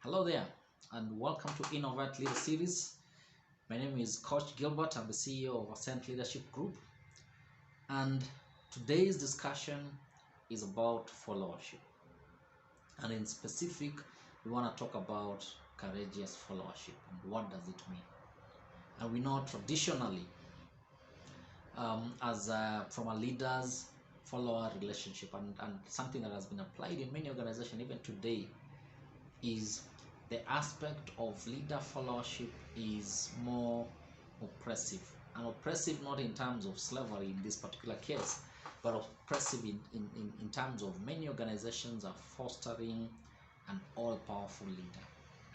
Hello there, and welcome to Innovate Leader Series. My name is Coach Gilbert. I'm the CEO of Ascent Leadership Group, and today's discussion is about followership. And in specific, we want to talk about courageous followership and what does it mean. And we know traditionally, from a leaders follower relationship, and something that has been applied in many organizations even today is the aspect of leader followership is more oppressive, and oppressive not in terms of slavery in this particular case, but oppressive in terms of many organizations are fostering an all-powerful leader,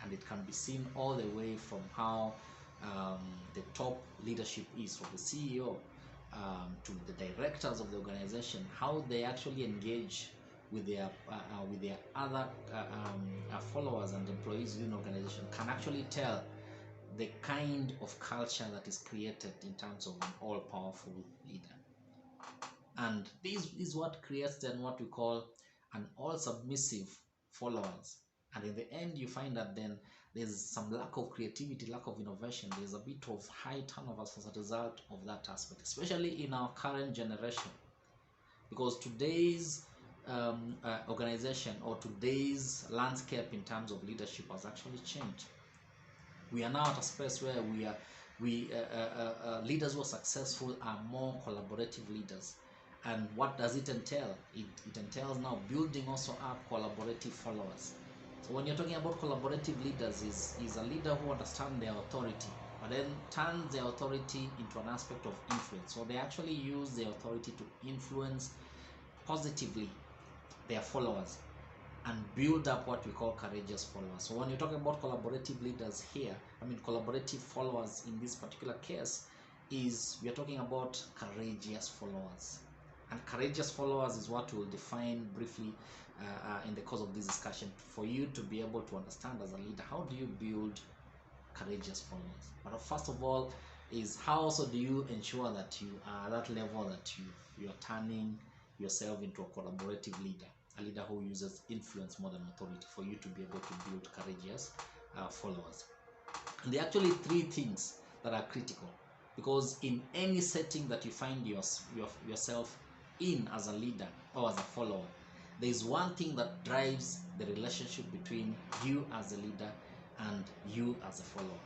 and it can be seen all the way from how the top leadership is, from the CEO to the directors of the organization, how they actually engage with their other followers and employees within the organization can actually tell the kind of culture that is created in terms of an all-powerful leader. And this is what creates then what we call an all-submissive followers. And in the end, you find that then there's some lack of creativity, lack of innovation. There's a bit of high turnovers as a result of that aspect, especially in our current generation, because today's organization or today's landscape in terms of leadership has actually changed. We are now at a space where leaders who are successful are more collaborative leaders. And what does it entail? It entails now building also up collaborative followers. So when you're talking about collaborative leaders, is a leader who understands their authority, but then turns their authority into an aspect of influence. So they actually use their authority to influence positively their followers and build up what we call courageous followers. So when you're talking about collaborative leaders here, collaborative followers in this particular case, is we are talking about courageous followers. And courageous followers is what we'll define briefly in the course of this discussion for you to be able to understand as a leader, how do you build courageous followers? But first of all, is how also do you ensure that you are at that level that you're turning yourself into a collaborative leader, a leader who uses influence more than authority for you to be able to build courageous followers. And there are actually three things that are critical, because in any setting that you find yourself in as a leader or as a follower, there is one thing that drives the relationship between you as a leader and you as a follower,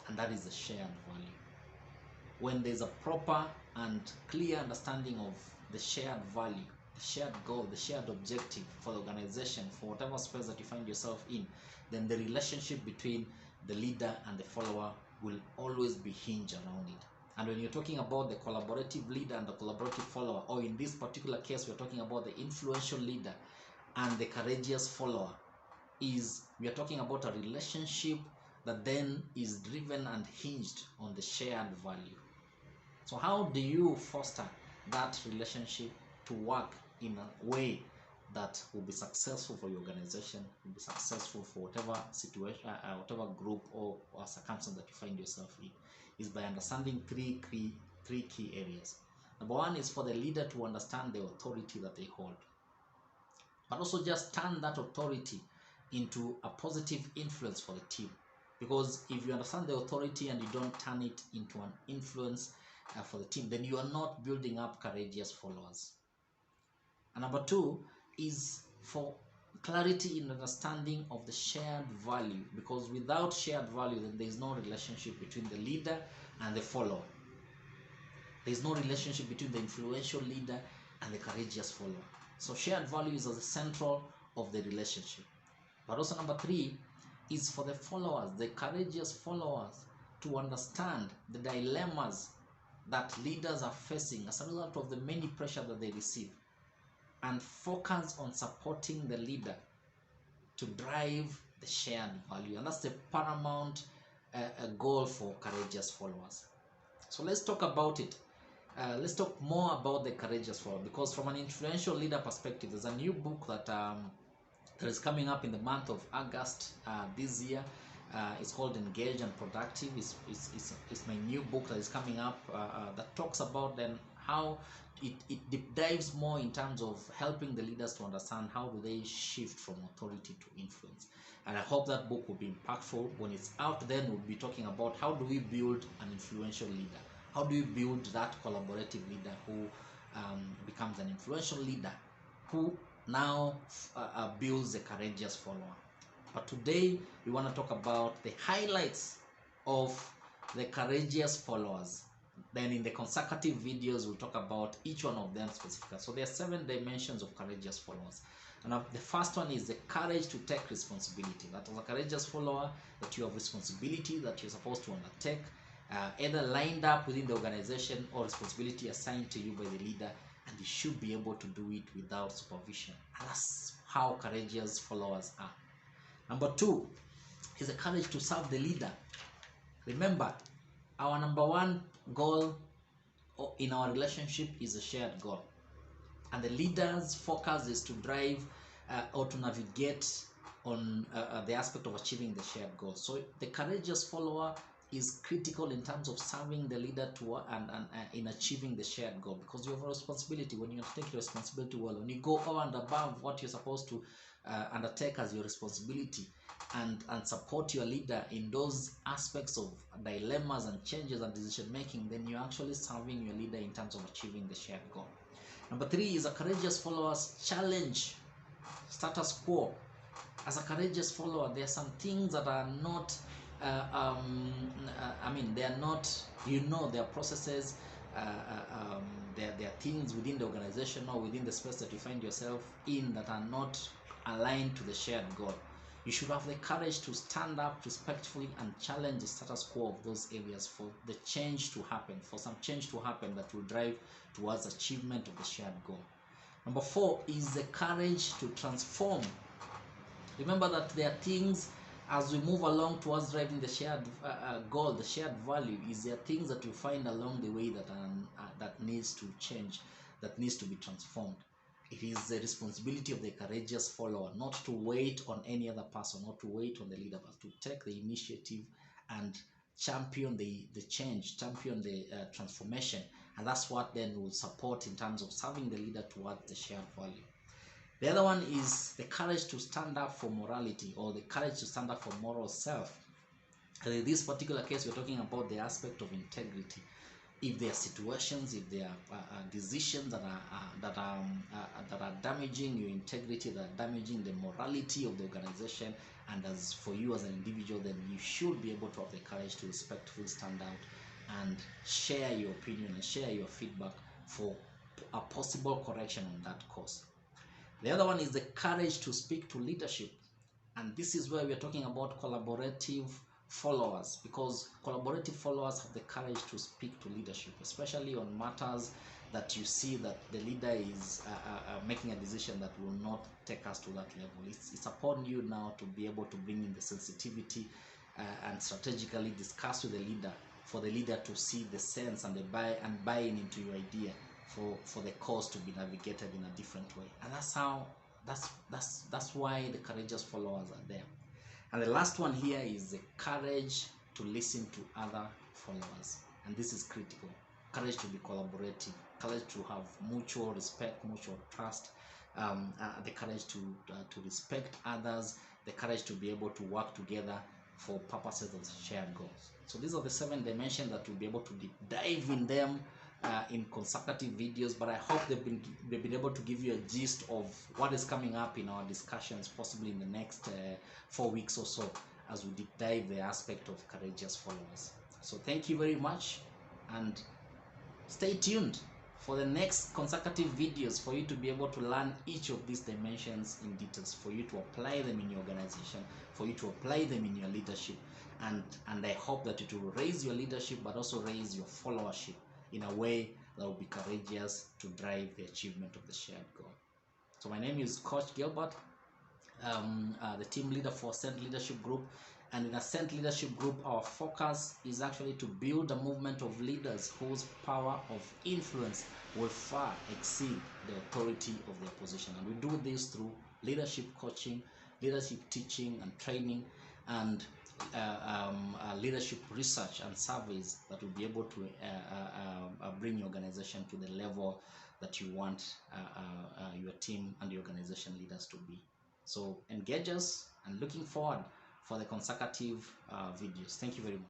and that is the shared value. When there's a proper and clear understanding of the shared value, the shared goal, the shared objective for the organization, for whatever space that you find yourself in, then the relationship between the leader and the follower will always be hinged around it. And when you're talking about the collaborative leader and the collaborative follower, or in this particular case, we're talking about the influential leader and the courageous follower, we are talking about a relationship that then is driven and hinged on the shared value. So how do you foster that relationship to work in a way that will be successful for your organization, will be successful for whatever situation, whatever group or circumstance that you find yourself in, is by understanding three key areas. Number one is for the leader to understand the authority that they hold, but also just turn that authority into a positive influence for the team. Because if you understand the authority and you don't turn it into an influence for the team, then you are not building up courageous followers. And number two is for clarity in understanding of the shared value, because without shared value, then there is no relationship between the leader and the follower. There is no relationship between the influential leader and the courageous follower. So shared value is at the central of the relationship. But also number three is for the followers, the courageous followers, to understand the dilemmas that leaders are facing as a result of the many pressure that they receive, and focus on supporting the leader to drive the shared value. And that's the paramount goal for courageous followers. So let's talk about it. Let's talk more about the courageous follower, because from an influential leader perspective, there's a new book that is coming up in the month of August this year. It's called Engage and Productive. It's my new book that is coming up that talks about then how it deep dives more in terms of helping the leaders to understand how do they shift from authority to influence. And I hope that book will be impactful. When it's out, then we'll be talking about how do we build an influential leader, how do we build that collaborative leader who becomes an influential leader, who now builds a courageous follower. But today we want to talk about the highlights of the courageous followers. Then in the consecutive videos we'll talk about each one of them specifically. So there are 7 dimensions of courageous followers. And the first one is the courage to take responsibility. That as a courageous follower, that you have responsibility that you're supposed to undertake, either lined up within the organization or responsibility assigned to you by the leader, and you should be able to do it without supervision. And that's how courageous followers are. Number 2 is the courage to serve the leader. Remember, our number 1 goal in our relationship is a shared goal. And the leader's focus is to drive or to navigate on the aspect of achieving the shared goal. So the courageous follower is critical in terms of serving the leader to and in achieving the shared goal, because you have a responsibility. When you take your responsibility well, when you go over and above what you're supposed to undertake as your responsibility, and support your leader in those aspects of dilemmas and changes and decision making, then you're actually serving your leader in terms of achieving the shared goal. Number 3 is a courageous follower's challenge status quo. As a courageous follower, there are some things that are not they are not, there are processes, there are things within the organization or within the space that you find yourself in that are not aligned to the shared goal. You should have the courage to stand up respectfully and challenge the status quo of those areas for the change to happen, for some change to happen that will drive towards achievement of the shared goal. Number 4 is the courage to transform. Remember that there are things as we move along towards driving the shared goal, the shared value, is there things that you find along the way that needs to change, that needs to be transformed. It is the responsibility of the courageous follower not to wait on any other person, not to wait on the leader, but to take the initiative and champion the change, champion the transformation. And that's what then will support in terms of serving the leader towards the shared value. The other one is the courage to stand up for morality, or the courage to stand up for moral self. And in this particular case, we're talking about the aspect of integrity. If there are situations, if there are decisions that are damaging your integrity, that are damaging the morality of the organization, and as for you as an individual, then you should be able to have the courage to respectfully stand out and share your opinion and share your feedback for a possible correction on that course. The other one is the courage to speak to leadership, and this is where we are talking about collaborative followers, because collaborative followers have the courage to speak to leadership, especially on matters that you see that the leader is making a decision that will not take us to that level. It's upon you now to be able to bring in the sensitivity and strategically discuss with the leader, for the leader to see the sense and the buy in into your idea, for the cause to be navigated in a different way. And that's why the courageous followers are there. And the last one here is the courage to listen to other followers. And this is critical. Courage to be collaborative, courage to have mutual respect, mutual trust, the courage to respect others, the courage to be able to work together for purposes of shared goals. So these are the 7 dimensions that we'll be able to dive in them in consecutive videos, but I hope they've been able to give you a gist of what is coming up in our discussions, possibly in the next 4 weeks or so, as we deep dive the aspect of courageous followers. So thank you very much, and stay tuned for the next consecutive videos for you to be able to learn each of these dimensions in details, for you to apply them in your organization, for you to apply them in your leadership, and I hope that it will raise your leadership but also raise your followership in a way that will be courageous to drive the achievement of the shared goal. So my name is Coach Gilbert, the team leader for Ascent Leadership Group. And in Ascent Leadership Group, our focus is actually to build a movement of leaders whose power of influence will far exceed the authority of their position. And we do this through leadership coaching, leadership teaching and training, and leadership research and surveys that will be able to bring your organization to the level that you want your team and the organization leaders to be. So engage us, and looking forward for the consecutive videos. Thank you very much.